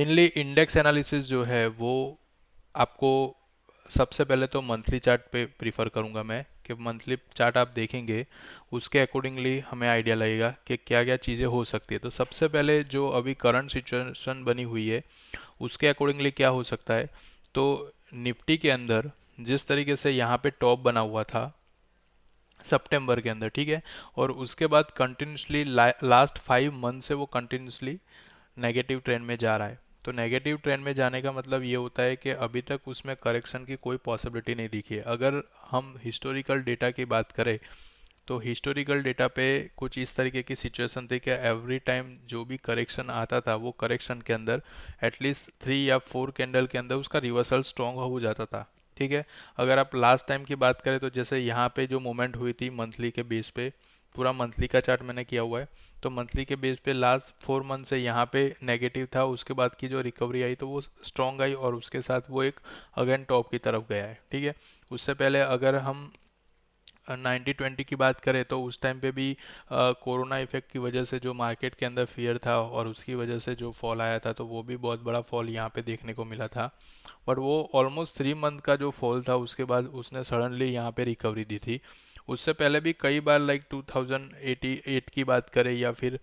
Mainly index analysis जो है वो आपको सबसे पहले तो मंथली चार्ट पे प्रीफर करूंगा मैं, कि मंथली चार्ट आप देखेंगे उसके अकॉर्डिंगली हमें आइडिया लगेगा कि क्या क्या चीज़ें हो सकती है। तो सबसे पहले जो अभी करंट सिचुएशन बनी हुई है उसके अकॉर्डिंगली क्या हो सकता है, तो निफ्टी के अंदर जिस तरीके से यहाँ पे टॉप बना हुआ था सितंबर के अंदर, ठीक है, और उसके बाद कंटिन्यूसली लास्ट 5 मंथ से वो कंटिन्यूसली नेगेटिव ट्रेंड में जा रहा है। तो नेगेटिव ट्रेंड में जाने का मतलब ये होता है कि अभी तक उसमें करेक्शन की कोई पॉसिबिलिटी नहीं दिखी है। अगर हम हिस्टोरिकल डेटा की बात करें तो हिस्टोरिकल डेटा पे कुछ इस तरीके की सिचुएशन थी कि एवरी टाइम जो भी करेक्शन आता था वो करेक्शन के अंदर एटलीस्ट 3 या 4 कैंडल के अंदर उसका रिवर्सल स्ट्रॉन्ग हो जाता था, ठीक है। अगर आप लास्ट टाइम की बात करें तो जैसे यहाँ पे जो मूवमेंट हुई थी मंथली के बेस पे, पूरा मंथली का चार्ट मैंने किया हुआ है, तो मंथली के बेस पे लास्ट 4 मंथ से यहाँ पे नेगेटिव था, उसके बाद की जो रिकवरी आई तो वो स्ट्रॉन्ग आई और उसके साथ वो एक अगेन टॉप की तरफ गया है, ठीक है। उससे पहले अगर हम 90-20 की बात करें तो उस टाइम पे भी कोरोना इफेक्ट की वजह से जो मार्केट के अंदर फियर था और उसकी वजह से जो फॉल आया था, तो वो भी बहुत बड़ा फॉल यहाँ पे देखने को मिला था। बट वो ऑलमोस्ट 3 मंथ का जो फॉल था उसके बाद उसने सडनली यहाँ पे रिकवरी दी थी। उससे पहले भी कई बार लाइक 2088 की बात करें या फिर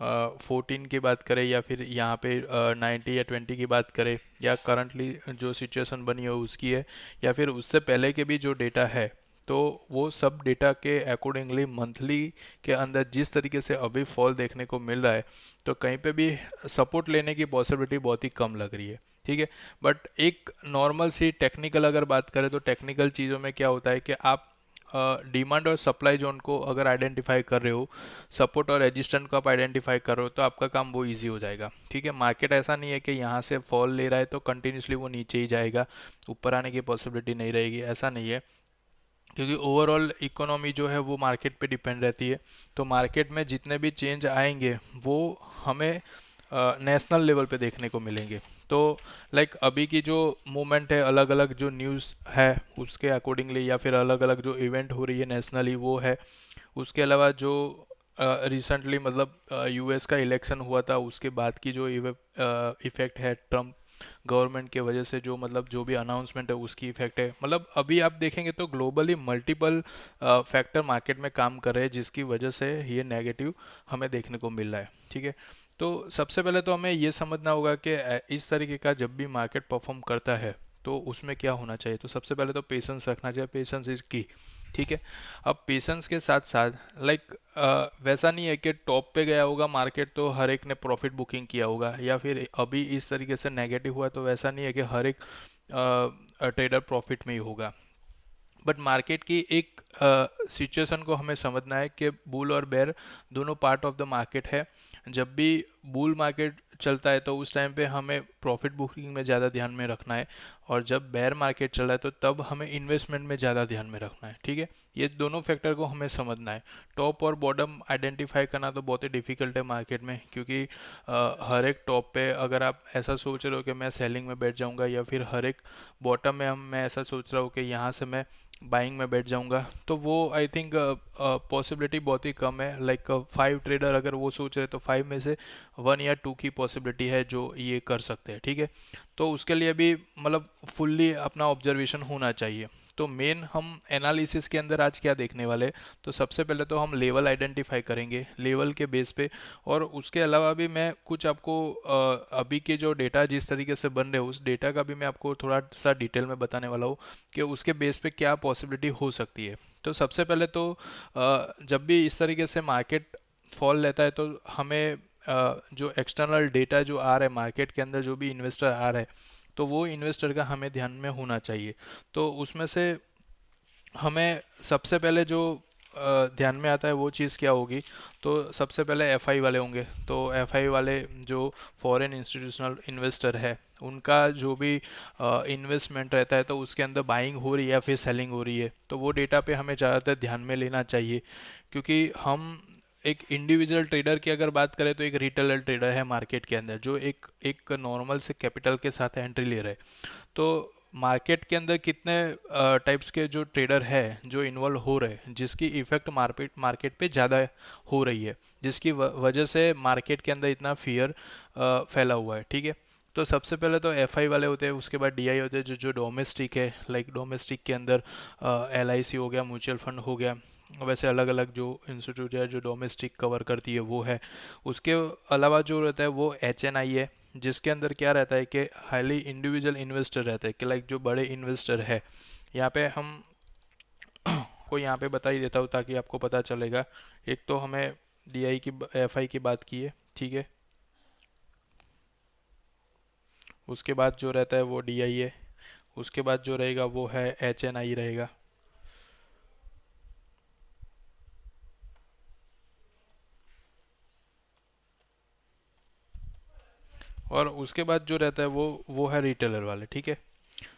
14 की बात करें या फिर यहाँ पे 90 या 20 की बात करें या करंटली जो सिचुएशन बनी है उसकी है, या फिर उससे पहले के भी जो डेटा है, तो वो सब डेटा के अकॉर्डिंगली मंथली के अंदर जिस तरीके से अभी फॉल देखने को मिल रहा है, तो कहीं पे भी सपोर्ट लेने की पॉसिबिलिटी बहुत ही कम लग रही है, ठीक है। बट एक नॉर्मल सी टेक्निकल अगर बात करें तो टेक्निकल चीज़ों में क्या होता है कि आप डिमांड और सप्लाई जोन को अगर आइडेंटिफाई कर रहे हो, सपोर्ट और रेजिस्टेंस को आप आइडेंटिफाई कर रहे हो, तो आपका काम वो इजी हो जाएगा, ठीक है। मार्केट ऐसा नहीं है कि यहाँ से फॉल ले रहा है तो कंटिन्यूसली वो नीचे ही जाएगा, ऊपर आने की पॉसिबिलिटी नहीं रहेगी, ऐसा नहीं है। क्योंकि ओवरऑल इकोनॉमी जो है वो मार्केट पे डिपेंड रहती है। तो मार्केट में जितने भी चेंज आएंगे वो हमें नेशनल लेवल पे देखने को मिलेंगे। तो लाइक अभी की जो मूवमेंट है, अलग अलग जो न्यूज़ है उसके अकॉर्डिंगली, या फिर अलग अलग जो इवेंट हो रही है नेशनली वो है। उसके अलावा जो रिसेंटली मतलब यूएस का इलेक्शन हुआ था उसके बाद की जो इफेक्ट है ट्रम्प गवर्नमेंट के वजह से, जो मतलब जो भी अनाउंसमेंट है उसकी इफेक्ट है, मतलब अभी आप देखेंगे तो ग्लोबली मल्टीपल फैक्टर मार्केट में काम कर रहे हैं जिसकी वजह से ये नेगेटिव हमें देखने को मिल रहा है, ठीक है। तो सबसे पहले तो हमें ये समझना होगा कि इस तरीके का जब भी मार्केट परफॉर्म करता है तो उसमें क्या होना चाहिए। तो सबसे पहले तो पेशेंस रखना चाहिए, पेशेंस इज की, ठीक है। अब पेशेंस के साथ साथ लाइक वैसा नहीं है कि टॉप पे गया होगा मार्केट तो हर एक ने प्रॉफिट बुकिंग किया होगा, या फिर अभी इस तरीके से नेगेटिव हुआ तो वैसा नहीं है कि हर एक ट्रेडर प्रॉफिट में ही होगा। बट मार्केट की एक सिचुएशन को हमें समझना है कि बुल और बेयर दोनों पार्ट ऑफ द मार्केट है। जब भी बुल मार्केट चलता है तो उस टाइम पे हमें प्रॉफिट बुकिंग में ज़्यादा ध्यान में रखना है, और जब बेयर मार्केट चल रहा है तो तब हमें इन्वेस्टमेंट में ज़्यादा ध्यान में रखना है, ठीक है। ये दोनों फैक्टर को हमें समझना है। टॉप और बॉटम आइडेंटिफाई करना तो बहुत ही डिफिकल्ट है मार्केट में, क्योंकि हर एक टॉप पे अगर आप ऐसा सोच रहे हो कि मैं सेलिंग में बैठ जाऊंगा, या फिर हर एक बॉटम में हम मैं ऐसा सोच रहा हूँ कि यहाँ से मैं बाइंग में बैठ जाऊंगा, तो वो आई थिंक पॉसिबिलिटी बहुत ही कम है। लाइक 5 ट्रेडर अगर वो सोच रहे तो 5 में से 1 या 2 की पॉसिबिलिटी है जो ये कर सकते हैं, ठीक है। तो उसके लिए भी मतलब फुल्ली अपना ऑब्जर्वेशन होना चाहिए। तो मेन हम एनालिसिस के अंदर आज क्या देखने वाले हैं, तो सबसे पहले तो हम लेवल आइडेंटिफाई करेंगे लेवल के बेस पे, और उसके अलावा भी मैं कुछ आपको अभी के जो डेटा जिस तरीके से बन रहे हैं उस डेटा का भी मैं आपको थोड़ा सा डिटेल में बताने वाला हूँ कि उसके बेस पे क्या पॉसिबिलिटी हो सकती है। तो सबसे पहले तो जब भी इस तरीके से मार्केट फॉल लेता है तो हमें जो एक्सटर्नल डेटा जो आ रहा है मार्केट के अंदर, जो भी इन्वेस्टर आ रहा है, तो वो इन्वेस्टर का हमें ध्यान में होना चाहिए। तो उसमें से हमें सबसे पहले जो ध्यान में आता है वो चीज़ क्या होगी, तो सबसे पहले एफआई वाले होंगे। तो एफआई वाले जो फॉरेन इंस्टीट्यूशनल इन्वेस्टर है उनका जो भी इन्वेस्टमेंट रहता है तो उसके अंदर बाइंग हो रही है या फिर सेलिंग हो रही है, तो वो डेटा पे हमें ज़्यादातर ध्यान में लेना चाहिए। क्योंकि हम एक इंडिविजुअल ट्रेडर की अगर बात करें तो एक रिटेलर ट्रेडर है मार्केट के अंदर जो एक एक नॉर्मल से कैपिटल के साथ एंट्री ले रहे हैं। तो मार्केट के अंदर कितने टाइप्स के जो ट्रेडर है जो इन्वॉल्व हो रहे हैं जिसकी इफेक्ट मार्केट मार्केट पे ज़्यादा हो रही है, जिसकी वजह से मार्केट के अंदर इतना फियर फैला हुआ है, ठीक है। तो सबसे पहले तो एफआई वाले होते हैं, उसके बाद डीआई होते हैं जो जो डोमेस्टिक है, लाइक डोमेस्टिक के अंदर एलआईसी हो गया, म्यूचुअल फंड हो गया, वैसे अलग अलग जो इंस्टीट्यूट है जो डोमेस्टिक कवर करती है वो है। उसके अलावा जो रहता है वो एचएनआई है, जिसके अंदर क्या रहता है कि हाईली इंडिविजुअल इन्वेस्टर रहते हैं, कि लाइक जो बड़े इन्वेस्टर है। यहाँ पे हम को यहाँ पे बता ही देता हूँ ताकि आपको पता चलेगा। एक तो हमें डीआई की एफआई की बात की है, ठीक है। उसके बाद जो रहता है वो डीआई है। उसके बाद जो रहेगा वो है एचएनआई रहेगा। और उसके बाद जो रहता है वो है रिटेलर वाले, ठीक है।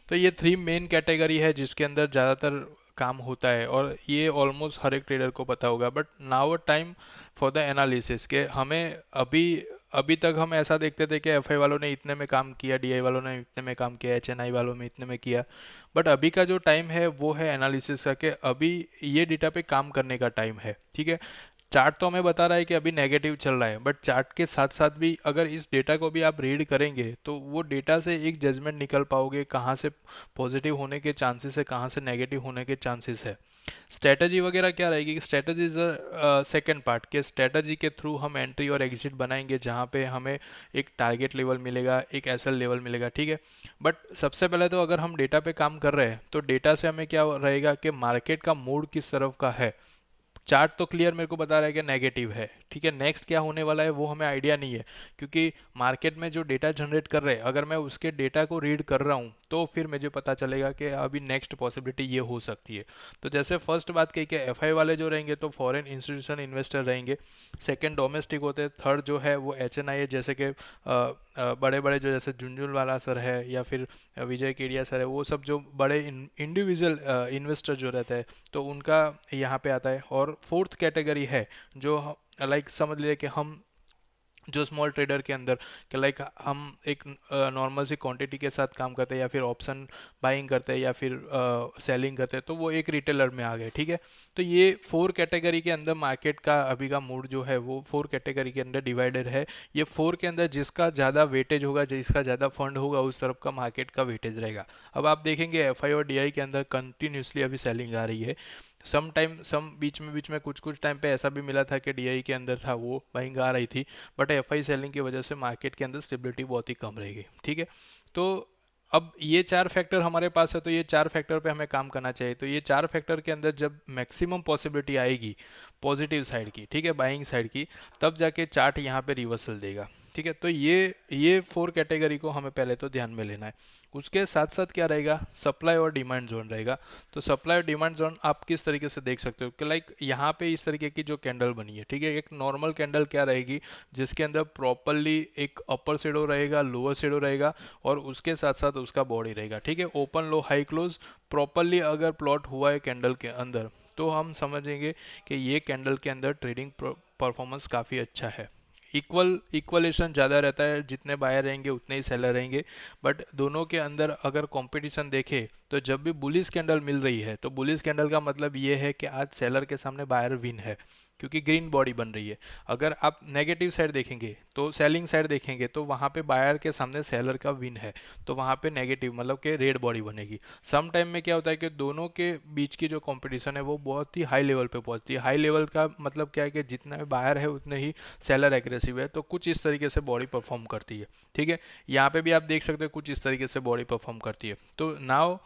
तो ये थ्री मेन कैटेगरी है जिसके अंदर ज़्यादातर काम होता है, और ये ऑलमोस्ट हर एक ट्रेडर को पता होगा। But now time for the analysis के हमें अभी अभी तक हम ऐसा देखते थे कि एफआई वालों ने इतने में काम किया, डीआई वालों ने इतने में काम किया, एचएनआई वालों में इतने में किया। बट अभी का जो टाइम है वो है एनालिसिस का, कि अभी ये डेटा पे काम करने का टाइम है, ठीक है। चार्ट तो हमें बता रहा है कि अभी नेगेटिव चल रहा है, बट चार्ट के साथ साथ भी अगर इस डेटा को भी आप रीड करेंगे तो वो डेटा से एक जजमेंट निकल पाओगे कहाँ से पॉजिटिव होने के चांसेस है, कहाँ से नेगेटिव होने के चांसेस है। स्ट्रेटजी वगैरह क्या रहेगी, स्ट्रेटजी इज सेकेंड पार्ट, के स्ट्रेटजी के थ्रू हम एंट्री और एग्जिट बनाएंगे जहाँ पे हमें एक टारगेट लेवल मिलेगा, एक एसएल लेवल मिलेगा, ठीक है। बट सबसे पहले तो अगर हम डेटा पे काम कर रहे हैं तो डेटा से हमें क्या रहेगा कि मार्केट का मूड किस तरफ का है। चार्ट तो क्लियर मेरे को बता रहा है कि नेगेटिव है, ठीक है। नेक्स्ट क्या होने वाला है वो हमें आइडिया नहीं है, क्योंकि मार्केट में जो डेटा जनरेट कर रहे हैं अगर मैं उसके डेटा को रीड कर रहा हूँ तो फिर मुझे पता चलेगा कि अभी नेक्स्ट पॉसिबिलिटी ये हो सकती है। तो जैसे फर्स्ट बात कही कि एफआई वाले जो रहेंगे तो फॉरेन इंस्टीट्यूशन इन्वेस्टर रहेंगे। सेकंड डोमेस्टिक होते हैं। थर्ड जो है वो एचएनआई है, जैसे कि बड़े बड़े जो जैसे झुंझुनवाला सर है या फिर विजय केडिया सर है, वो सब जो बड़े इंडिविजुअल इन्वेस्टर जो रहते हैं तो उनका यहाँ पे आता है। और फोर्थ कैटेगरी है जो लाइक समझ लिए कि हम जो स्मॉल ट्रेडर के अंदर कि लाइक हम एक नॉर्मल सी क्वांटिटी के साथ काम करते हैं या फिर ऑप्शन बाइंग करते हैं या फिर सेलिंग करते हैं, तो वो एक रिटेलर में आ गए, ठीक है। तो ये फोर कैटेगरी के अंदर मार्केट का अभी का मूड जो है वो फोर कैटेगरी के अंदर डिवाइडेड है। ये फोर के अंदर जिसका ज़्यादा वेटेज होगा, जिसका ज़्यादा फंड होगा, उस तरफ का मार्केट का वेटेज रहेगा। अब आप देखेंगे एफआई और डीआई के अंदर कंटिन्यूसली अभी सेलिंग आ रही है। सम बीच में कुछ कुछ टाइम पे ऐसा भी मिला था कि डीआई के अंदर था वो बाइंग आ रही थी, बट एफआई सेलिंग की वजह से मार्केट के अंदर स्टेबिलिटी बहुत ही कम रहेगी, ठीक है। तो अब ये चार फैक्टर हमारे पास है, तो ये चार फैक्टर पे हमें काम करना चाहिए। तो ये चार फैक्टर के अंदर जब मैक्सिमम पॉसिबिलिटी आएगी पॉजिटिव साइड की, ठीक है, बाइंग साइड की, तब जाके चार्ट यहाँ पे रिवर्सल देगा, ठीक है। तो ये फोर कैटेगरी को हमें पहले तो ध्यान में लेना है। उसके साथ साथ क्या रहेगा, सप्लाई और डिमांड जोन रहेगा। तो सप्लाई और डिमांड जोन आप किस तरीके से देख सकते हो कि लाइक यहाँ पे इस तरीके की जो कैंडल बनी है, ठीक है, एक नॉर्मल कैंडल क्या रहेगी जिसके अंदर प्रॉपरली एक अपर शेडो रहेगा, लोअर शेडो रहेगा, और उसके साथ साथ उसका बॉडी रहेगा, ठीक है। ओपन लो हाई क्लोज प्रॉपरली अगर प्लॉट हुआ है कैंडल के अंदर तो हम समझेंगे कि ये कैंडल के अंदर ट्रेडिंग परफॉर्मेंस काफ़ी अच्छा है। इक्वलेशन ज़्यादा रहता है, जितने बायर रहेंगे उतने ही सेलर रहेंगे। बट दोनों के अंदर अगर कंपटीशन देखें तो जब भी बुलिश कैंडल मिल रही है तो बुलिश कैंडल का मतलब ये है कि आज सेलर के सामने बायर विन है, क्योंकि ग्रीन बॉडी बन रही है। अगर आप नेगेटिव साइड देखेंगे तो सेलिंग साइड देखेंगे तो वहाँ पे बायर के सामने सेलर का विन है, तो वहाँ पे नेगेटिव मतलब कि रेड बॉडी बनेगी। सम टाइम में क्या होता है कि दोनों के बीच की जो कंपटीशन है वो बहुत ही हाई लेवल पे पहुंचती है। हाई लेवल का मतलब क्या है कि जितना बायर है उतने ही सेलर एग्रेसिव है, तो कुछ इस तरीके से बॉडी परफॉर्म करती है, ठीक है। यहाँ पे भी आप देख सकते हो कुछ इस तरीके से बॉडी परफॉर्म करती है। तो नाउ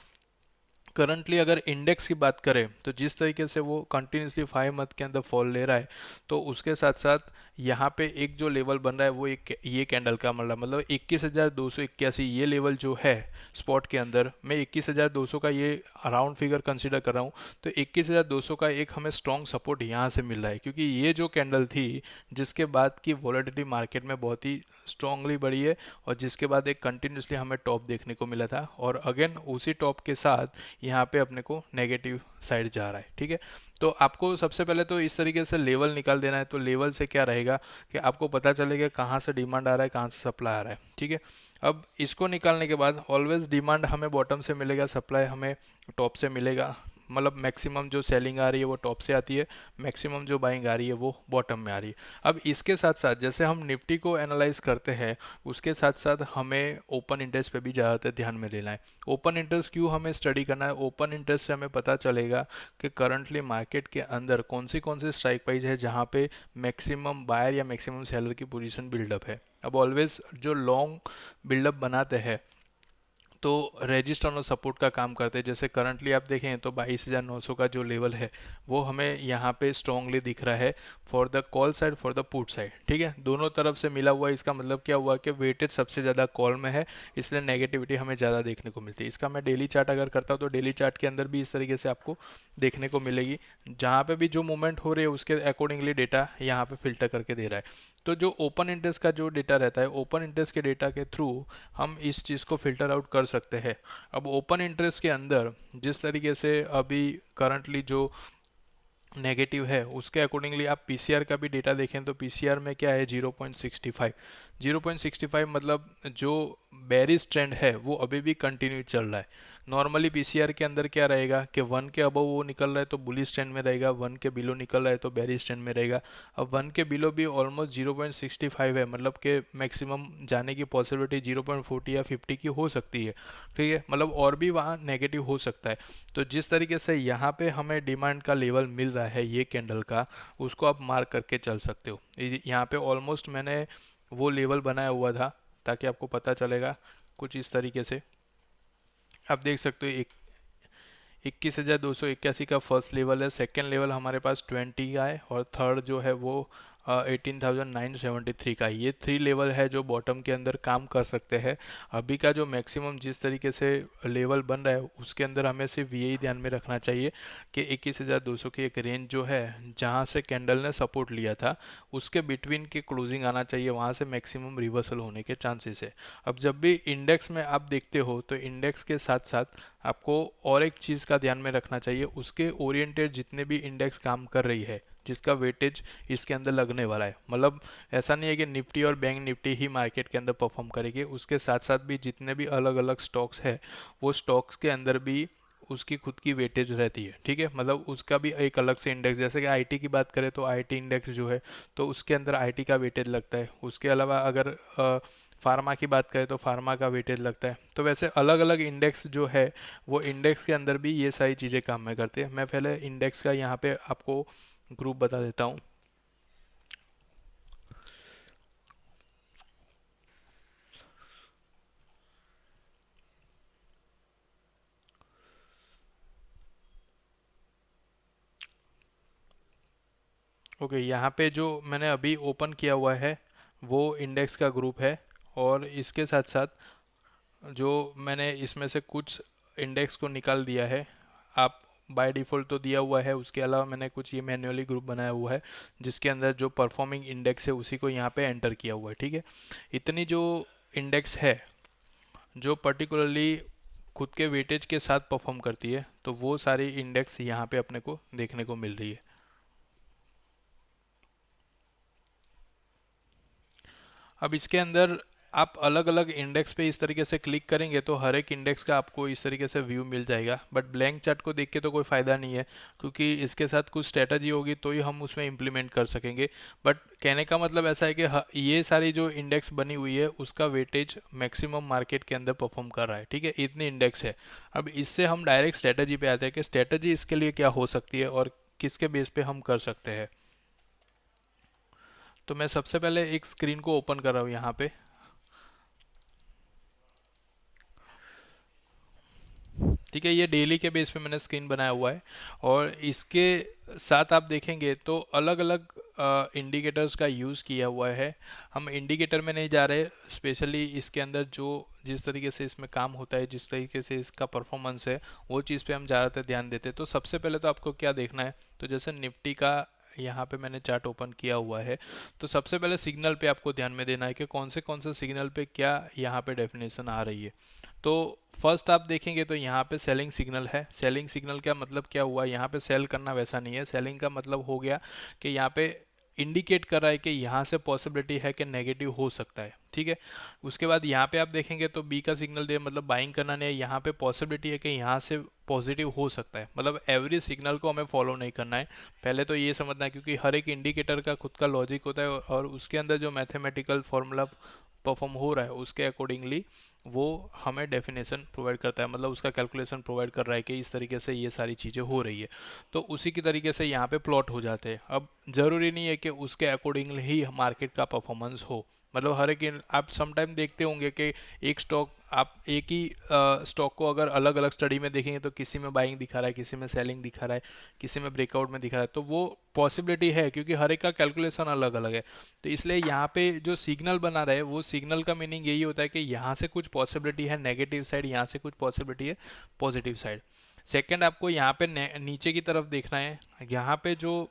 करंटली अगर इंडेक्स की बात करें तो जिस तरीके से वो कंटिन्यूसली 5 मंथ के अंदर फॉल ले रहा है, तो उसके साथ साथ यहाँ पे एक जो लेवल बन रहा है वो एक ये कैंडल का मतलब 21,281 ये लेवल जो है स्पॉट के अंदर, मैं 21,200 का ये राउंड फिगर कंसीडर कर रहा हूँ। तो 21,200 का एक हमें स्ट्रॉन्ग सपोर्ट यहाँ से मिल रहा है, क्योंकि ये जो कैंडल थी जिसके बाद की वॉलेटिलिटी मार्केट में बहुत ही स्ट्रांगली बढ़ी है, और जिसके बाद एक कंटिन्यूसली हमें टॉप देखने को मिला था, और अगेन उसी टॉप के साथ यहाँ पे अपने को नेगेटिव साइड जा रहा है, ठीक है। तो आपको सबसे पहले तो इस तरीके से लेवल निकाल देना है। तो लेवल से क्या रहेगा कि आपको पता चलेगा कहाँ से डिमांड आ रहा है, कहाँ से सप्लाई आ रहा है, ठीक है। अब इसको निकालने के बाद ऑलवेज डिमांड हमें बॉटम से मिलेगा, सप्लाई हमें टॉप से मिलेगा। मतलब मैक्सिमम जो सेलिंग आ रही है वो टॉप से आती है, मैक्सिमम जो बाइंग आ रही है वो बॉटम में आ रही है। अब इसके साथ साथ जैसे हम निफ्टी को एनालाइज करते हैं, उसके साथ साथ हमें ओपन इंटरेस्ट पे भी ज़्यादातर ध्यान में देना है। ओपन इंटरेस्ट क्यों हमें स्टडी करना है? ओपन इंटरेस्ट से हमें पता चलेगा कि करंटली मार्केट के अंदर कौन सी स्ट्राइक प्राइस है जहाँ पे मैक्सिमम बायर या मैक्सिमम सेलर की पोजीशन बिल्डअप है। अब ऑलवेज जो लॉन्ग बिल्डअप बनाते हैं तो रेजिस्टर और सपोर्ट का काम करते हैं। जैसे करंटली आप देखें तो 22,900 का जो लेवल है वो हमें यहाँ पे स्ट्रांगली दिख रहा है for the call side, for the put side, ठीक है, दोनों तरफ से मिला हुआ है। इसका मतलब क्या हुआ कि वेटेज सबसे ज़्यादा कॉल में है, इसलिए नेगेटिविटी हमें ज़्यादा देखने को मिलती है। इसका मैं डेली चार्ट अगर करता हूँ तो डेली चार्ट के अंदर भी इस तरीके से आपको देखने को मिलेगी, जहाँ पे भी जो मूवमेंट हो रही है उसके अकॉर्डिंगली डेटा यहाँ पे फिल्टर करके दे रहा है। तो जो ओपन इंटरेस्ट का जो डेटा रहता है, ओपन इंटरेस्ट के डेटा के थ्रू हम इस चीज़ को फिल्टर आउट कर सकते हैं। अब ओपन इंटरेस्ट के अंदर जिस तरीके से अभी करंटली जो नेगेटिव है उसके अकॉर्डिंगली आप पीसीआर का भी डेटा देखें तो पीसीआर में क्या है 0.65। 0.65 मतलब जो बेरिश ट्रेंड है वो अभी भी कंटिन्यू चल रहा है। नॉर्मली पीसीआर के अंदर क्या रहेगा कि 1 के अबव वो निकल रहा है तो बुलिश ट्रेंड में रहेगा, 1 के बिलो निकल रहा है तो बेरिश ट्रेंड में रहेगा। अब 1 के बिलो भी ऑलमोस्ट 0.65 है, मतलब कि मैक्सिमम जाने की पॉसिबिलिटी 0.40 या 50 की हो सकती है, ठीक है, मतलब और भी वहाँ नेगेटिव हो सकता है। तो जिस तरीके से यहाँ पे हमें डिमांड का लेवल मिल रहा है ये कैंडल का, उसको आप मार्क करके चल सकते हो। यहाँ पे ऑलमोस्ट मैंने वो लेवल बनाया हुआ था ताकि आपको पता चलेगा कुछ इस तरीके से। आप देख सकते हो 21,281 का फर्स्ट लेवल है, सेकेंड लेवल हमारे पास 20 का है और थर्ड जो है वो 18,973 का है। ये 3 लेवल है जो बॉटम के अंदर काम कर सकते हैं। अभी का जो मैक्सिमम जिस तरीके से लेवल बन रहा है उसके अंदर हमें सिर्फ यही ध्यान में रखना चाहिए कि 21,200 की एक रेंज जो है जहाँ से कैंडल ने सपोर्ट लिया था उसके बिटवीन की क्लोजिंग आना चाहिए, वहाँ से मैक्सिमम रिवर्सल होने के चांसेस है। अब जब भी इंडेक्स में आप देखते हो तो इंडेक्स के साथ साथ आपको और एक चीज़ का ध्यान में रखना चाहिए, उसके ओरिएंटेड जितने भी इंडेक्स काम कर रही है जिसका वेटेज इसके अंदर लगने वाला है। मतलब ऐसा नहीं है कि निफ्टी और बैंक निफ्टी ही मार्केट के अंदर परफॉर्म करेगी, उसके साथ साथ भी जितने भी अलग अलग स्टॉक्स है वो स्टॉक्स के अंदर भी उसकी खुद की वेटेज रहती है, ठीक है, मतलब उसका भी एक अलग से इंडेक्स। जैसे कि आईटी की बात करें तो आईटी इंडेक्स जो है तो उसके अंदर आईटी का वेटेज लगता है। उसके अलावा अगर फार्मा की बात करें तो फार्मा का वेटेज लगता है। तो वैसे अलग अलग इंडेक्स जो है वो इंडेक्स के अंदर भी ये सारी चीज़ें काम में करती है। मैं पहले इंडेक्स का यहाँ पे आपको ग्रुप बता देता हूँ। ओके, यहाँ पे जो मैंने अभी ओपन किया हुआ है वो इंडेक्स का ग्रुप है, और इसके साथ साथ जो मैंने इसमें से कुछ इंडेक्स को निकाल दिया है, आप बाय डिफ़ॉल्ट तो दिया हुआ है, उसके अलावा मैंने कुछ ये मैन्युअली ग्रुप बनाया हुआ है जिसके अंदर जो परफॉर्मिंग इंडेक्स है उसी को यहाँ पे एंटर किया हुआ है, ठीक है। इतनी जो इंडेक्स है जो पर्टिकुलरली खुद के वेटेज के साथ परफॉर्म करती है तो वो सारी इंडेक्स यहाँ पे अपने को देखने को मिल रही है। अब इसके अंदर आप अलग अलग इंडेक्स पे इस तरीके से क्लिक करेंगे तो हर एक इंडेक्स का आपको इस तरीके से व्यू मिल जाएगा, बट ब्लैंक चार्ट को देख के तो कोई फ़ायदा नहीं है क्योंकि इसके साथ कुछ स्ट्रेटजी होगी तो ही हम उसमें इम्प्लीमेंट कर सकेंगे। बट कहने का मतलब ऐसा है कि ये सारी जो इंडेक्स बनी हुई है उसका वेटेज मैक्सिमम मार्केट के अंदर परफॉर्म कर रहा है, ठीक है, इतनी इंडेक्स है। अब इससे हम डायरेक्ट स्ट्रेटजी पे आते हैं कि स्ट्रेटजी इसके लिए क्या हो सकती है और किसके बेस पे हम कर सकते हैं। तो मैं सबसे पहले एक स्क्रीन को ओपन कर रहा हूँ यहाँ पे। ठीक है, ये डेली के बेस पे मैंने स्क्रीन बनाया हुआ है, और इसके साथ आप देखेंगे तो अलग अलग इंडिकेटर्स का यूज़ किया हुआ है। हम इंडिकेटर में नहीं जा रहे, स्पेशली इसके अंदर जो जिस तरीके से इसमें काम होता है, जिस तरीके से इसका परफॉर्मेंस है वो चीज़ पे हम ज़्यादातर ध्यान देते हैं। तो सबसे पहले तो आपको क्या देखना है, तो जैसे निफ्टी का यहाँ पे मैंने चार्ट ओपन किया हुआ है, तो सबसे पहले सिग्नल पे आपको ध्यान में देना है कि कौन से सिग्नल पे क्या यहाँ पे डेफिनेशन आ रही है। तो फर्स्ट आप देखेंगे तो यहाँ पे सेलिंग सिग्नल है। सेलिंग सिग्नल का मतलब क्या हुआ, यहाँ पे सेल करना वैसा नहीं है, सेलिंग का मतलब हो गया कि यहाँ पे इंडिकेट कर रहा है कि यहाँ से पॉसिबिलिटी है कि नेगेटिव हो सकता है, ठीक है। उसके बाद यहाँ पे आप देखेंगे तो बी का सिग्नल दे, मतलब बाइंग करना नहीं है, यहाँ पे पॉसिबिलिटी है कि यहाँ से पॉजिटिव हो सकता है। मतलब एवरी सिग्नल को हमें फॉलो नहीं करना है, पहले तो ये समझना है, क्योंकि हर एक इंडिकेटर का खुद का लॉजिक होता है और उसके अंदर जो मैथमेटिकल फॉर्मूला परफॉर्म हो रहा है उसके अकॉर्डिंगली वो हमें डेफिनेशन प्रोवाइड करता है, मतलब उसका कैलकुलेशन प्रोवाइड कर रहा है कि इस तरीके से ये सारी चीज़ें हो रही है। तो उसी की तरीके से यहाँ पे प्लॉट हो जाते हैं। अब ज़रूरी नहीं है कि उसके अकॉर्डिंगली ही मार्केट का परफॉर्मेंस हो, मतलब हर एक आप समटाइम देखते होंगे कि एक स्टॉक, आप एक ही स्टॉक को अगर अलग अलग स्टडी में देखेंगे तो किसी में बाइंग दिखा रहा है, किसी में सेलिंग दिखा रहा है, किसी में ब्रेकआउट में दिखा रहा है, तो वो पॉसिबिलिटी है क्योंकि हर एक का कैलकुलेशन अलग अलग है। तो इसलिए यहाँ पे जो सिग्नल बना रहा है वो सिग्नल का मीनिंग यही होता है कि यहाँ से कुछ पॉसिबिलिटी है नेगेटिव साइड, यहाँ से कुछ पॉसिबिलिटी है पॉजिटिव साइड। सेकेंड, आपको यहाँ पे नीचे की तरफ देखना है, यहाँ पे जो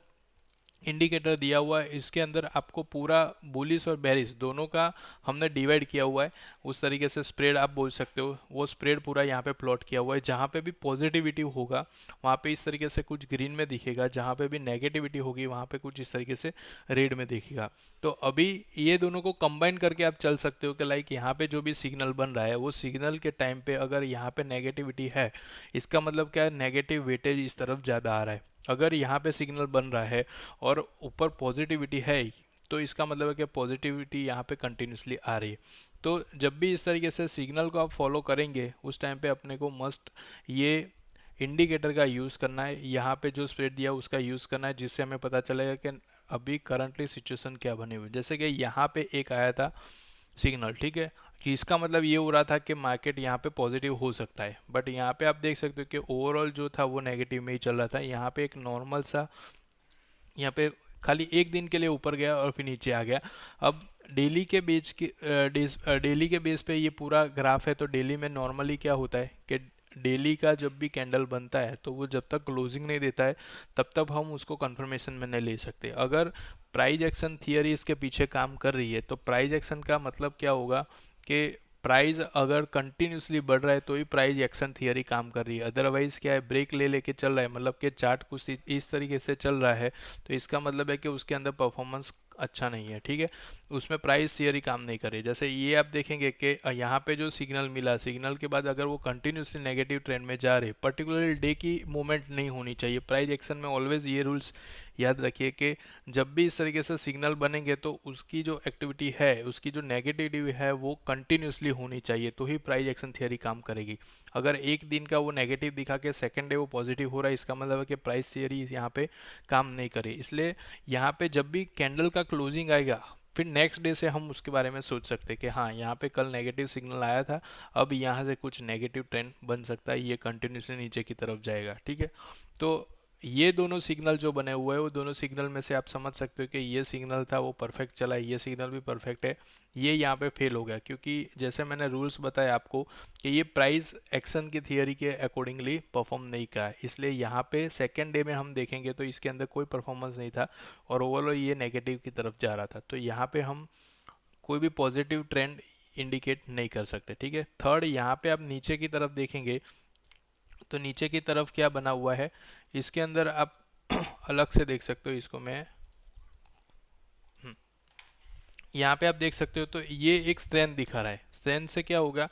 इंडिकेटर दिया हुआ है इसके अंदर आपको पूरा बुलिश और बेरिश दोनों का हमने डिवाइड किया हुआ है। उस तरीके से स्प्रेड आप बोल सकते हो, वो स्प्रेड पूरा यहाँ पे प्लॉट किया हुआ है। जहाँ पे भी पॉजिटिविटी होगा वहाँ पे इस तरीके से कुछ ग्रीन में दिखेगा, जहाँ पे भी नेगेटिविटी होगी वहाँ पे कुछ इस तरीके से रेड में दिखेगा। तो अभी ये दोनों को कंबाइन करके आप चल सकते हो कि लाइक यहाँ पे जो भी सिग्नल बन रहा है वो सिग्नल के टाइम पे अगर यहाँ पे नेगेटिविटी है, इसका मतलब क्या है, नेगेटिव वेटेज इस तरफ ज़्यादा आ रहा है। अगर यहाँ पे सिग्नल बन रहा है और ऊपर पॉजिटिविटी है तो इसका मतलब है कि पॉजिटिविटी यहाँ पे कंटिन्यूसली आ रही है। तो जब भी इस तरीके से सिग्नल को आप फॉलो करेंगे उस टाइम पे अपने को मस्ट ये इंडिकेटर का यूज़ करना है, यहाँ पे जो स्प्रेड दिया उसका यूज़ करना है, जिससे हमें पता चलेगा कि अभी करंटली सिचुएशन क्या बनी हुई। जैसे कि यहाँ पे एक आया था सिग्नल, ठीक है, कि इसका मतलब ये हो रहा था कि मार्केट यहाँ पे पॉजिटिव हो सकता है, बट यहाँ पे आप देख सकते हो कि ओवरऑल जो था वो नेगेटिव में ही चल रहा था। यहाँ पे एक नॉर्मल सा, यहाँ पे खाली एक दिन के लिए ऊपर गया और फिर नीचे आ गया। अब डेली के बेस के डेली के बेस पे ये पूरा ग्राफ है, तो डेली में नॉर्मली क्या होता है कि डेली का जब भी कैंडल बनता है तो वो जब तक क्लोजिंग नहीं देता है तब तक हम उसको कंफर्मेशन में नहीं ले सकते। अगर प्राइस एक्शन थियरी इसके पीछे काम कर रही है तो प्राइस एक्शन का मतलब क्या होगा कि प्राइस अगर कंटिन्यूसली बढ़ रहा है तो ही प्राइस एक्शन थियरी काम कर रही है। अदरवाइज क्या है, ब्रेक ले लेके चल रहा है, मतलब कि चार्ट कुछ इस तरीके से चल रहा है, तो इसका मतलब है कि उसके अंदर परफॉर्मेंस अच्छा नहीं है, ठीक है, उसमें प्राइस थियरी काम नहीं करे। जैसे ये आप देखेंगे कि यहाँ पे जो सिग्नल मिला, सिग्नल के बाद अगर वो कंटिन्यूसली नेगेटिव ट्रेंड में जा रहे, पर्टिकुलरली डे की मूवमेंट नहीं होनी चाहिए। प्राइस एक्शन में ऑलवेज ये रूल्स याद रखिए कि जब भी इस तरीके से सिग्नल बनेंगे तो उसकी जो एक्टिविटी है, उसकी जो नेगेटिविटी है वो कंटिन्यूसली होनी चाहिए, तो ही प्राइस एक्शन थियरी काम करेगी। अगर एक दिन का वो नेगेटिव दिखा के सेकेंड डे वो पॉजिटिव हो रहा है, इसका मतलब है कि प्राइस थियरी यहाँ पे काम नहीं करे। इसलिए यहाँ पे जब भी कैंडल का क्लोजिंग आएगा फिर नेक्स्ट डे से हम उसके बारे में सोच सकते हैं कि हाँ यहाँ पे कल नेगेटिव सिग्नल आया था, अब यहाँ से कुछ नेगेटिव ट्रेंड बन सकता है, ये कंटिन्यूसली नीचे की तरफ जाएगा, ठीक है। तो ये दोनों सिग्नल जो बने हुए हैं वो दोनों सिग्नल में से आप समझ सकते हो कि ये सिग्नल था वो परफेक्ट चला, ये सिग्नल भी परफेक्ट है, ये यहाँ पे फेल हो गया, क्योंकि जैसे मैंने रूल्स बताया आपको कि ये प्राइस एक्शन की थियरी के अकॉर्डिंगली परफॉर्म नहीं करा, इसलिए यहाँ पे सेकेंड डे में हम देखेंगे तो इसके अंदर कोई परफॉर्मेंस नहीं था और ओवरऑल ये नेगेटिव की तरफ जा रहा था। तो यहाँ पे हम कोई भी पॉजिटिव ट्रेंड इंडिकेट नहीं कर सकते, ठीक है। थर्ड, यहाँ पे आप नीचे की तरफ देखेंगे तो नीचे की तरफ क्या बना हुआ है, इसके अंदर आप अलग से देख सकते हो, इसको मैं यहाँ पे आप देख सकते हो तो ये एक स्ट्रेंथ दिखा रहा है। स्ट्रेंथ से क्या होगा,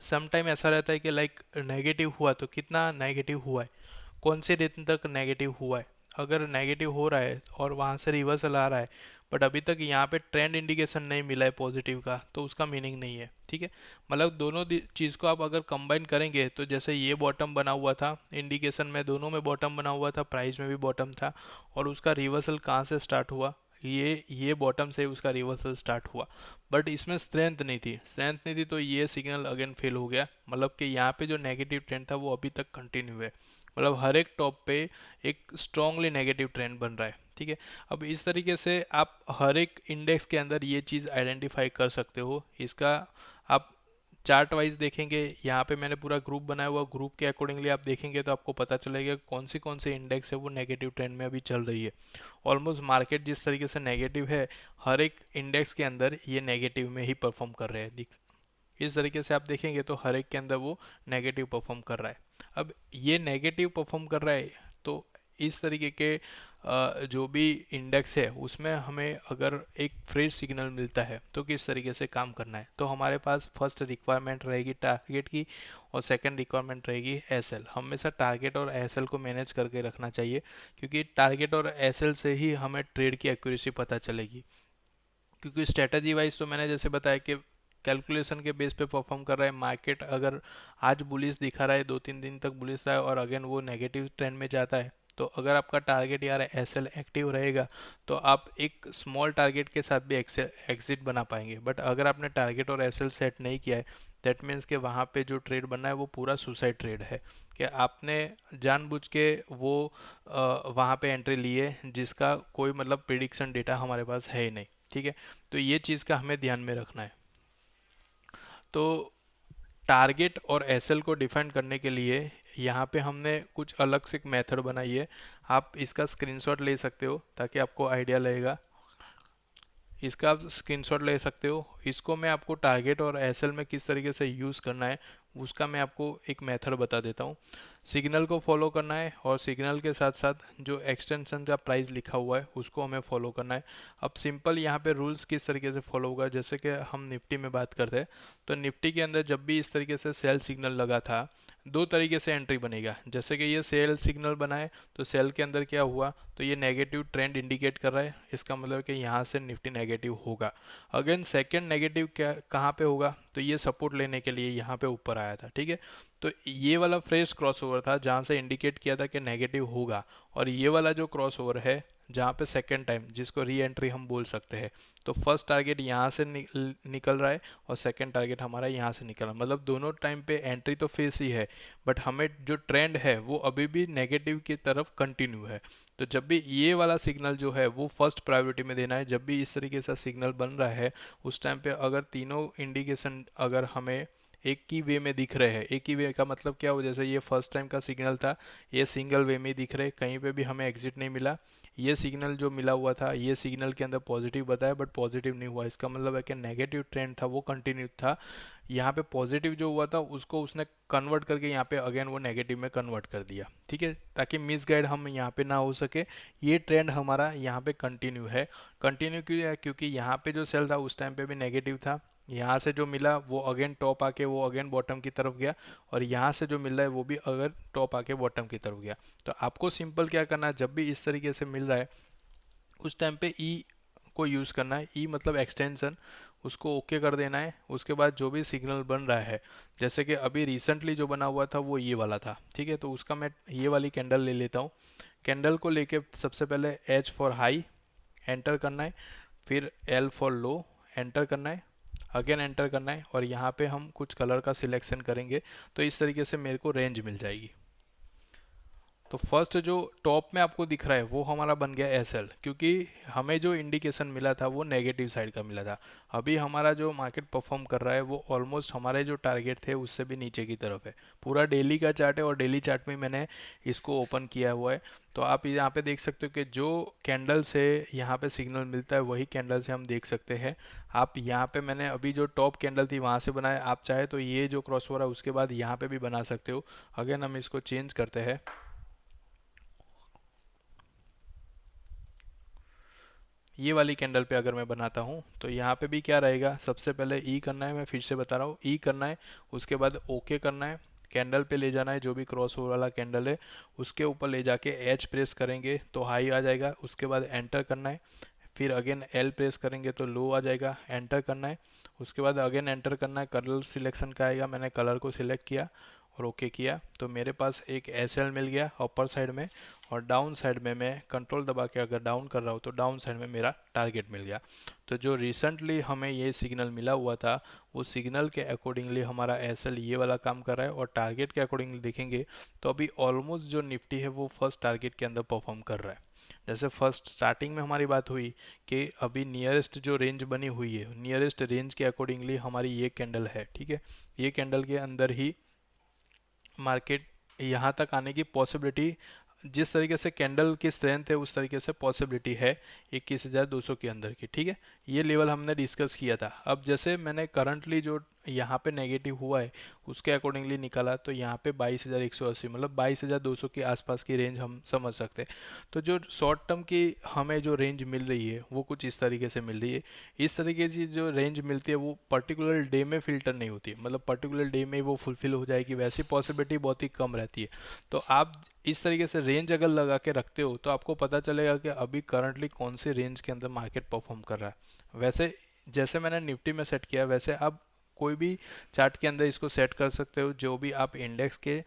सम टाइम ऐसा रहता है कि लाइक नेगेटिव हुआ तो कितना नेगेटिव हुआ है, कौन से दिन तक नेगेटिव हुआ है। अगर नेगेटिव हो रहा है और वहाँ से रिवर्सल आ रहा है बट अभी तक यहाँ पे ट्रेंड इंडिकेशन नहीं मिला है पॉजिटिव का, तो उसका मीनिंग नहीं है, ठीक है। मतलब दोनों चीज़ को आप अगर कंबाइन करेंगे तो जैसे ये बॉटम बना हुआ था, इंडिकेशन में दोनों में बॉटम बना हुआ था, प्राइस में भी बॉटम था, और उसका रिवर्सल कहाँ से स्टार्ट हुआ, ये बॉटम से उसका रिवर्सल स्टार्ट हुआ, बट इसमें स्ट्रेंथ नहीं थी। स्ट्रेंथ नहीं थी तो ये सिग्नल अगेन फेल हो गया, मतलब कि यहाँ पे जो नेगेटिव ट्रेंड था वो अभी तक कंटिन्यू है, मतलब हर एक टॉप पे एक स्ट्रांगली नेगेटिव ट्रेंड बन रहा है, ठीक है। अब इस तरीके से आप हर एक इंडेक्स के अंदर ये चीज़ आइडेंटिफाई कर सकते हो। इसका आप चार्ट वाइज देखेंगे, यहाँ पे मैंने पूरा ग्रुप बनाया हुआ, ग्रुप के अकॉर्डिंगली आप देखेंगे तो आपको पता चलेगा कौन से इंडेक्स है वो नेगेटिव ट्रेंड में अभी चल रही है। ऑलमोस्ट मार्केट जिस तरीके से नेगेटिव है, हर एक इंडेक्स के अंदर ये नेगेटिव में ही परफॉर्म कर रहे हैं। इस तरीके से आप देखेंगे तो हर एक के अंदर वो नेगेटिव परफॉर्म कर रहा है। अब ये नेगेटिव परफॉर्म कर रहा है तो इस तरीके के जो भी इंडेक्स है उसमें हमें अगर एक फ्रेश सिग्नल मिलता है तो किस तरीके से काम करना है। तो हमारे पास फर्स्ट रिक्वायरमेंट रहेगी टारगेट की और सेकंड रिक्वायरमेंट रहेगी एसएल। हमेशा टारगेट और एसएल को मैनेज करके रखना चाहिए, क्योंकि टारगेट और एसएल से ही हमें ट्रेड की एक्यूरेसी पता चलेगी। क्योंकि स्ट्रेटजी वाइज तो मैंने जैसे बताया कि कैलकुलेशन के बेस पे परफॉर्म कर रहा है मार्केट। अगर आज बुलिश दिखा रहा है, 2-3 दिन तक बुलिश रहा है और अगेन वो नेगेटिव ट्रेंड में जाता है, तो अगर आपका टारगेट यार एसएल एक्टिव रहेगा तो आप एक स्मॉल टारगेट के साथ भी एग्जिट बना पाएंगे। बट अगर आपने टारगेट और एसएल सेट नहीं किया है, दैट मीन्स कि वहाँ पे जो ट्रेड बनना है वो पूरा सुसाइड ट्रेड है, कि आपने जानबूझ के वो वहाँ पे एंट्री ली है जिसका कोई मतलब प्रिडिक्शन डेटा हमारे पास है ही नहीं। ठीक है, तो ये चीज़ का हमें ध्यान में रखना है। तो टारगेट और एसएल को डिफाइन करने के लिए यहाँ पे हमने कुछ अलग से एक मेथड बनाई है। आप इसका स्क्रीनशॉट ले सकते हो ताकि आपको आइडिया लगेगा। इसका आप स्क्रीनशॉट ले सकते हो। इसको मैं आपको टारगेट और एसएल में किस तरीके से यूज़ करना है उसका मैं आपको एक मेथड बता देता हूँ। सिग्नल को फॉलो करना है और सिग्नल के साथ साथ जो एक्सटेंशन का प्राइस लिखा हुआ है उसको हमें फॉलो करना है। अब सिंपल यहाँ पे रूल्स किस तरीके से फॉलो होगा, जैसे कि हम निफ्टी में बात करते हैं तो निफ्टी के अंदर जब भी इस तरीके से सेल सिग्नल लगा था, दो तरीके से एंट्री बनेगा। जैसे कि ये सेल सिग्नल बना है तो सेल के अंदर क्या हुआ, तो ये नेगेटिव ट्रेंड इंडिकेट कर रहा है, इसका मतलब कि यहाँ से निफ्टी नेगेटिव होगा। अगेन सेकंड नेगेटिव क्या कहाँ पे होगा, तो ये सपोर्ट लेने के लिए यहाँ पे ऊपर आया था। ठीक है, तो ये वाला फ्रेश क्रॉसओवर था जहाँ से इंडिकेट किया था कि नेगेटिव होगा, और ये वाला जो क्रॉसओवर है जहाँ पे सेकंड टाइम जिसको री एंट्री हम बोल सकते हैं। तो फर्स्ट टारगेट यहाँ से निकल रहा है और सेकंड टारगेट हमारा यहाँ से निकल रहा है, मतलब दोनों टाइम पे एंट्री तो फेस ही है, बट हमें जो ट्रेंड है वो अभी भी नेगेटिव की तरफ कंटिन्यू है। तो जब भी ये वाला सिग्नल जो है वो फर्स्ट प्रायोरिटी में देना है। जब भी इस तरीके से सिग्नल बन रहा है उस टाइम पे अगर तीनों इंडिकेशन अगर हमें एक ही वे में दिख रहे हैं, एक ही वे का मतलब क्या हो, जैसे ये फर्स्ट टाइम का सिग्नल था, ये सिंगल वे में दिख रहे, कहीं पे भी हमें एग्जिट नहीं मिला। ये सिग्नल जो मिला हुआ था ये सिग्नल के अंदर पॉजिटिव बताया बट पॉजिटिव नहीं हुआ, इसका मतलब है कि नेगेटिव ट्रेंड था वो कंटिन्यू था। यहाँ पे पॉजिटिव जो हुआ था उसको उसने कन्वर्ट करके यहाँ पे अगेन वो नेगेटिव में कन्वर्ट कर दिया। ठीक है, ताकि मिस गाइड हम यहाँ पे ना हो सके। ये ट्रेंड हमारा यहाँ पे कंटिन्यू है। कंटिन्यू क्यों है, क्योंकि यहाँ पे जो सेल था उस टाइम पे भी नेगेटिव था, यहाँ से जो मिला वो अगेन टॉप आके वो अगेन बॉटम की तरफ गया, और यहाँ से जो मिल रहा है वो भी अगर टॉप आके बॉटम की तरफ गया। तो आपको सिंपल क्या करना है, जब भी इस तरीके से मिल रहा है उस टाइम पे ई को यूज़ करना है। ई मतलब एक्सटेंशन, उसको ओके कर देना है। उसके बाद जो भी सिग्नल बन रहा है, जैसे कि अभी रिसेंटली जो बना हुआ था वो ये वाला था। ठीक है, तो उसका मैं ये वाली कैंडल ले लेता हूँ। कैंडल को लेके सबसे पहले एच फॉर हाई एंटर करना है, फिर एल फॉर लो एंटर करना है, अगेन एंटर करना है, और यहाँ पे हम कुछ कलर का सिलेक्शन करेंगे तो इस तरीके से मेरे को रेंज मिल जाएगी। तो फर्स्ट जो टॉप में आपको दिख रहा है वो हमारा बन गया एसएल, क्योंकि हमें जो इंडिकेशन मिला था वो नेगेटिव साइड का मिला था। अभी हमारा जो मार्केट परफॉर्म कर रहा है वो ऑलमोस्ट हमारे जो टारगेट थे उससे भी नीचे की तरफ है। पूरा डेली का चार्ट है और डेली चार्ट में मैंने इसको ओपन किया हुआ है। तो आप यहाँ पे देख सकते हो कि जो कैंडल से यहाँ पे सिग्नल मिलता है वही कैंडल से हम देख सकते हैं। आप यहाँ पे मैंने अभी जो टॉप कैंडल थी वहाँ से बनाया, आप चाहे तो ये जो क्रॉस हो रहा है उसके बाद यहाँ पे भी बना सकते हो। अगेन हम इसको चेंज करते हैं, ये वाली कैंडल पे अगर मैं बनाता हूँ तो यहाँ पे भी क्या रहेगा, सबसे पहले ई करना है, मैं फिर से बता रहा हूँ ई करना है, उसके बाद ओके करना है, कैंडल पे ले जाना है, जो भी क्रॉस ओवर वाला कैंडल है उसके ऊपर ले जाके एच प्रेस करेंगे तो हाई आ जाएगा, उसके बाद एंटर करना है, फिर अगेन एल प्रेस करेंगे तो लो आ जाएगा, एंटर करना है, उसके बाद अगेन एंटर करना है, कलर सिलेक्शन का आएगा, मैंने कलर को सिलेक्ट किया और ओके किया, तो मेरे पास एक एस एल मिल गया अपर साइड में, और डाउन साइड में मैं कंट्रोल दबा के अगर डाउन कर रहा हूँ तो डाउन साइड में मेरा टारगेट मिल गया। तो जो रिसेंटली हमें ये सिग्नल मिला हुआ था वो सिग्नल के अकॉर्डिंगली हमारा एस एल ये वाला काम कर रहा है, और टारगेट के अकॉर्डिंगली देखेंगे तो अभी ऑलमोस्ट जो निफ्टी है वो फर्स्ट टारगेट के अंदर परफॉर्म कर रहा है। जैसे फर्स्ट स्टार्टिंग में हमारी बात हुई कि अभी नियरेस्ट जो रेंज बनी हुई है, नियरेस्ट रेंज के अकॉर्डिंगली हमारी ये कैंडल है। ठीक है, ये कैंडल के अंदर ही मार्केट यहाँ तक आने की पॉसिबिलिटी, जिस तरीके से कैंडल की स्ट्रेंथ है उस तरीके से पॉसिबिलिटी है 21,200 के अंदर की। ठीक है, ये लेवल हमने डिस्कस किया था। अब जैसे मैंने करंटली जो यहाँ पे नेगेटिव हुआ है उसके अकॉर्डिंगली निकाला, तो यहाँ पे 22,180 मतलब 22,200 के आसपास की रेंज हम समझ सकते हैं। तो जो शॉर्ट टर्म की हमें जो रेंज मिल रही है वो कुछ इस तरीके से मिल रही है। इस तरीके की जो रेंज मिलती है वो पर्टिकुलर डे में फिल्टर नहीं होती है, मतलब पर्टिकुलर डे में वो फुलफिल हो जाएगी वैसी पॉसिबिलिटी बहुत ही कम रहती है। तो आप इस तरीके से रेंज अगर लगा के रखते हो तो आपको पता चलेगा कि अभी करंटली कौन से रेंज के अंदर मार्केट परफॉर्म कर रहा है। वैसे जैसे मैंने निफ्टी में सेट किया वैसे आप कोई भी चार्ट के अंदर इसको सेट कर सकते हो, जो भी आप इंडेक्स के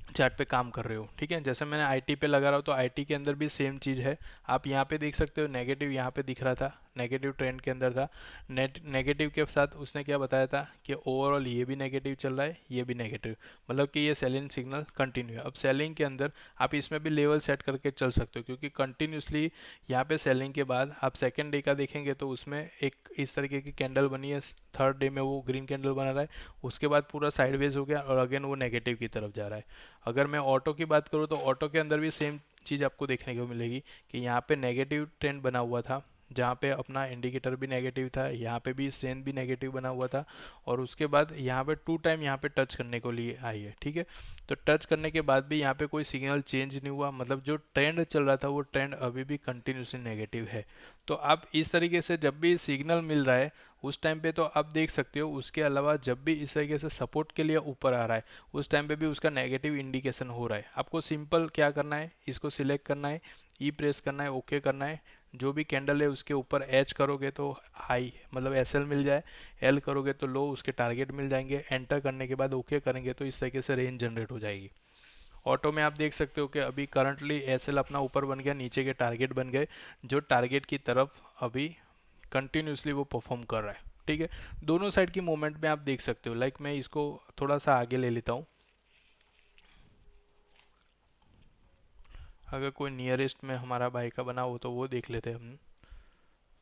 चार्ट पे काम कर रहे हो। ठीक है, जैसे मैंने आईटी पे लगा रहा हूँ तो आईटी के अंदर भी सेम चीज़ है। आप यहाँ पे देख सकते हो नेगेटिव यहाँ पे दिख रहा था, नेगेटिव ट्रेंड के अंदर था। नेगेटिव के साथ उसने क्या बताया था कि ओवरऑल ये भी नेगेटिव चल रहा है, ये भी नेगेटिव, मतलब कि ये सेलिंग सिग्नल कंटिन्यू है। अब सेलिंग के अंदर आप इसमें भी लेवल सेट करके चल सकते हो, क्योंकि कंटिन्यूसली यहाँ पे सेलिंग के बाद आप सेकेंड डे का देखेंगे तो उसमें एक इस तरीके की कैंडल बनी है। थर्ड डे में वो ग्रीन कैंडल बना रहा है, उसके बाद पूरा साइडवेज हो गया और अगेन वो नेगेटिव की तरफ जा रहा है। अगर मैं ऑटो की बात करूँ तो ऑटो के अंदर भी सेम चीज़ आपको देखने को मिलेगी कि यहाँ पे नेगेटिव ट्रेंड बना हुआ था, जहाँ पे अपना इंडिकेटर भी नेगेटिव था, यहाँ पे भी स्ट्रेंथ भी नेगेटिव बना हुआ था, और उसके बाद यहाँ पे 2 टाइम यहाँ पे टच करने को लिए आई है। ठीक है, तो टच करने के बाद भी यहाँ पे कोई सिग्नल चेंज नहीं हुआ, मतलब जो ट्रेंड चल रहा था वो ट्रेंड अभी भी कंटिन्यूसली नेगेटिव है। तो आप इस तरीके से जब भी सिग्नल मिल रहा है उस टाइम पे तो आप देख सकते हो। उसके अलावा जब भी इस तरीके से सपोर्ट के लिए ऊपर आ रहा है उस टाइम पे भी उसका नेगेटिव इंडिकेशन हो रहा है। आपको सिंपल क्या करना है, इसको सिलेक्ट करना है, ई प्रेस करना है, ओके करना है। जो भी कैंडल है उसके ऊपर एच करोगे तो हाई मतलब एस एल मिल जाए, एल करोगे तो लो, उसके टारगेट मिल जाएंगे। एंटर करने के बाद ओके करेंगे तो इस तरीके से रेंज जनरेट हो जाएगी। ऑटो में आप देख सकते हो कि अभी करंटली एस एल अपना ऊपर बन गया, नीचे के टारगेट बन गए, जो टारगेट की तरफ अभी कंटिन्यूसली वो परफॉर्म कर रहा है। ठीक है, दोनों साइड की मूवमेंट में आप देख सकते हो। लाइक मैं इसको थोड़ा सा आगे ले लेता हूँ, अगर कोई नियरेस्ट में हमारा भाई का बना हो तो वो देख लेते हैं हम,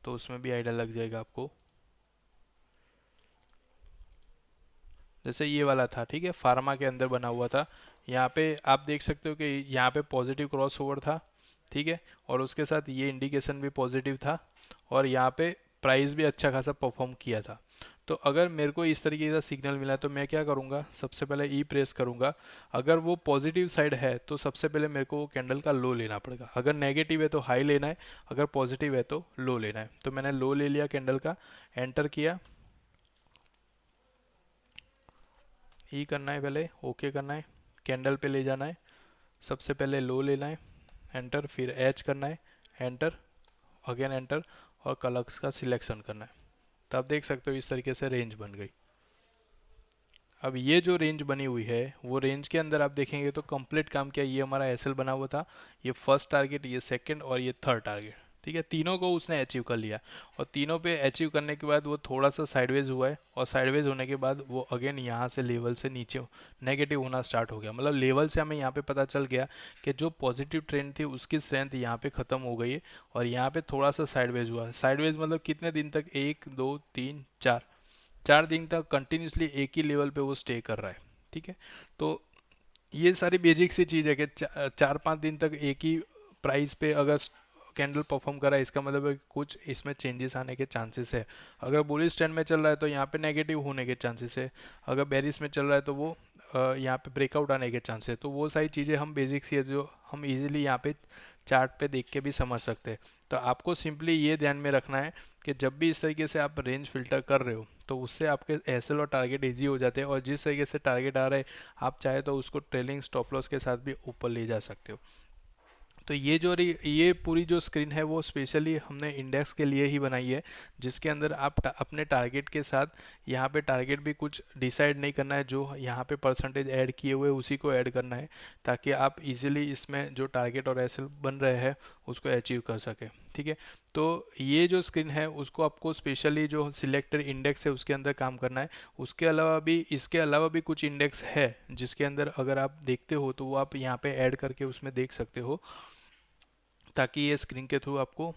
तो उसमें भी आइडिया लग जाएगा आपको। जैसे ये वाला था, ठीक है, फार्मा के अंदर बना हुआ था। यहाँ पे आप देख सकते हो कि यहाँ पे पॉजिटिव क्रॉस ओवर था, ठीक है, और उसके साथ ये इंडिकेशन भी पॉजिटिव था, और यहाँ पे प्राइस भी अच्छा खासा परफॉर्म किया था। तो अगर मेरे को इस तरीके का सिग्नल मिला तो मैं क्या करूँगा, सबसे पहले ई प्रेस करूँगा। अगर वो पॉजिटिव साइड है तो सबसे पहले मेरे को वो कैंडल का लो लेना पड़ेगा। अगर नेगेटिव है तो हाई लेना है, अगर पॉजिटिव है तो लो लेना है। तो मैंने लो ले लिया कैंडल का, एंटर किया, ई करना है, पहले ओके करना है, कैंडल पे ले जाना है, सबसे पहले लो लेना है, एंटर, फिर एच करना है, एंटर, अगेन एंटर, और कलर का सिलेक्शन करना है। तो आप देख सकते हो इस तरीके से रेंज बन गई। अब ये जो रेंज बनी हुई है वो रेंज के अंदर आप देखेंगे तो कंप्लीट काम किया। ये हमारा एसएल बना हुआ था, ये फर्स्ट टारगेट, ये सेकंड और ये थर्ड टारगेट। ठीक है, तीनों को उसने अचीव कर लिया, और तीनों पे अचीव करने के बाद वो थोड़ा सा साइडवेज हुआ है, और साइडवेज होने के बाद वो अगेन यहाँ से लेवल से नीचे नेगेटिव होना स्टार्ट हो गया। मतलब लेवल से हमें यहाँ पे पता चल गया कि जो पॉजिटिव ट्रेंड थी उसकी स्ट्रेंथ यहाँ पे ख़त्म हो गई है, और यहाँ पे थोड़ा सा साइडवेज हुआ। साइडवेज मतलब कितने दिन तक, 1 2 3 4 4 दिन तक कंटिन्यूसली एक ही लेवल पे वो स्टे कर रहा है। ठीक है, तो ये सारी बेसिक सी चीज़ है कि 4 5 दिन तक एक ही प्राइस पे अगर कैंडल परफॉर्म कर रहा है, इसका मतलब है कि कुछ इसमें चेंजेस आने के चांसेस है। अगर बुलिश ट्रेंड में चल रहा है तो यहाँ पे नेगेटिव होने के चांसेस है, अगर बेरिश में चल रहा है तो वो यहाँ पे ब्रेकआउट आने के चांसेस है। तो वो सारी चीज़ें हम बेसिक सी है जो हम इजीली यहाँ पे चार्ट पे देख के भी समझ सकते हैं। तो आपको सिंपली ये ध्यान में रखना है कि जब भी इस तरीके से आप रेंज फिल्टर कर रहे हो तो उससे आपके एसएल और टारगेट इजी हो जाते हैं, और जिस तरीके से टारगेट आ रहा है आप चाहे तो उसको ट्रेलिंग स्टॉप लॉस के साथ भी ऊपर ले जा सकते हो। तो ये पूरी जो स्क्रीन है वो स्पेशली हमने इंडेक्स के लिए ही बनाई है, जिसके अंदर आप अपने टारगेट के साथ यहाँ पे टारगेट भी कुछ डिसाइड नहीं करना है, जो यहाँ पे परसेंटेज ऐड किए हुए उसी को ऐड करना है, ताकि आप इजीली इसमें जो टारगेट और एसएल बन रहे हैं उसको अचीव कर सके। ठीक है, तो ये जो स्क्रीन है उसको आपको स्पेशली जो सिलेक्टेड इंडेक्स है उसके अंदर काम करना है। उसके अलावा भी इसके अलावा भी कुछ इंडेक्स है जिसके अंदर अगर आप देखते हो तो वो आप यहाँ पे ऐड करके उसमें देख सकते हो, ताकि ये स्क्रीन के थ्रू आपको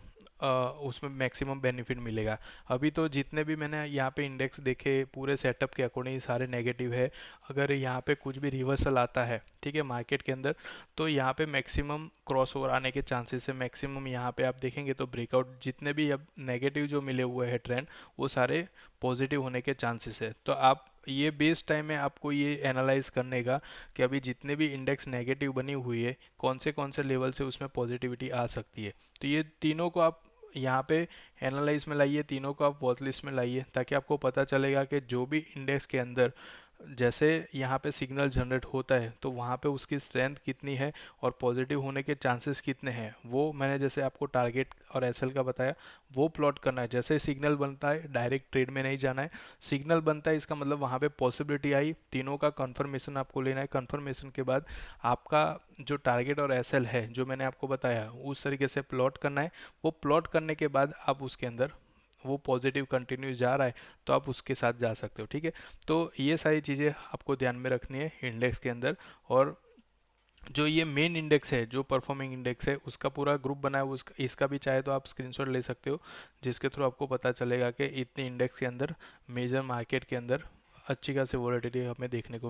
उसमें मैक्सिमम बेनिफिट मिलेगा। अभी तो जितने भी मैंने यहाँ पे इंडेक्स देखे पूरे सेटअप के अकॉर्डिंग सारे नेगेटिव है। अगर यहाँ पे कुछ भी रिवर्सल आता है ठीक है, मार्केट के अंदर। तो यहाँ पे मैक्सिमम क्रॉस ओवर आने के चांसेस है, मैक्सिमम यहाँ पे आप देखेंगे तो ब्रेकआउट, जितने भी अब नेगेटिव जो मिले हुए हैं ट्रेंड, वो सारे पॉजिटिव होने के चांसेस है। तो आप ये बेस्ट टाइम है आपको ये एनालाइज करने का कि अभी जितने भी इंडेक्स नेगेटिव बनी हुई है, कौन से लेवल से उसमें पॉजिटिविटी आ सकती है। तो ये तीनों को आप यहाँ पे एनालाइज में लाइए, तीनों को आप वॉच लिस्ट में लाइए, ताकि आपको पता चलेगा कि जो भी इंडेक्स के अंदर जैसे यहाँ पे सिग्नल जनरेट होता है तो वहाँ पे उसकी स्ट्रेंथ कितनी है और पॉजिटिव होने के चांसेस कितने हैं, वो मैंने जैसे आपको टारगेट और एसएल का बताया, वो प्लॉट करना है। जैसे सिग्नल बनता है डायरेक्ट ट्रेड में नहीं जाना है, सिग्नल बनता है इसका मतलब वहाँ पे पॉसिबिलिटी आई, तीनों का कंफर्मेशन आपको लेना है। कंफर्मेशन के बाद आपका जो टारगेट और एसएल है जो मैंने आपको बताया उस तरीके से प्लॉट करना है। वो प्लॉट करने के बाद आप उसके अंदर वो पॉजिटिव कंटिन्यू जा रहा है तो आप उसके साथ जा सकते हो, ठीक है। तो ये सारी चीज़ें आपको ध्यान में रखनी है इंडेक्स के अंदर। और जो ये मेन इंडेक्स है, जो परफॉर्मिंग इंडेक्स है, उसका पूरा ग्रुप बना है, उसका इसका भी चाहे तो आप स्क्रीनशॉट ले सकते हो, जिसके थ्रू आपको पता चलेगा कि इतने इंडेक्स के अंदर मेजर मार्केट के अंदर अच्छी खासी वॉलेटिलिटी हमें देखने को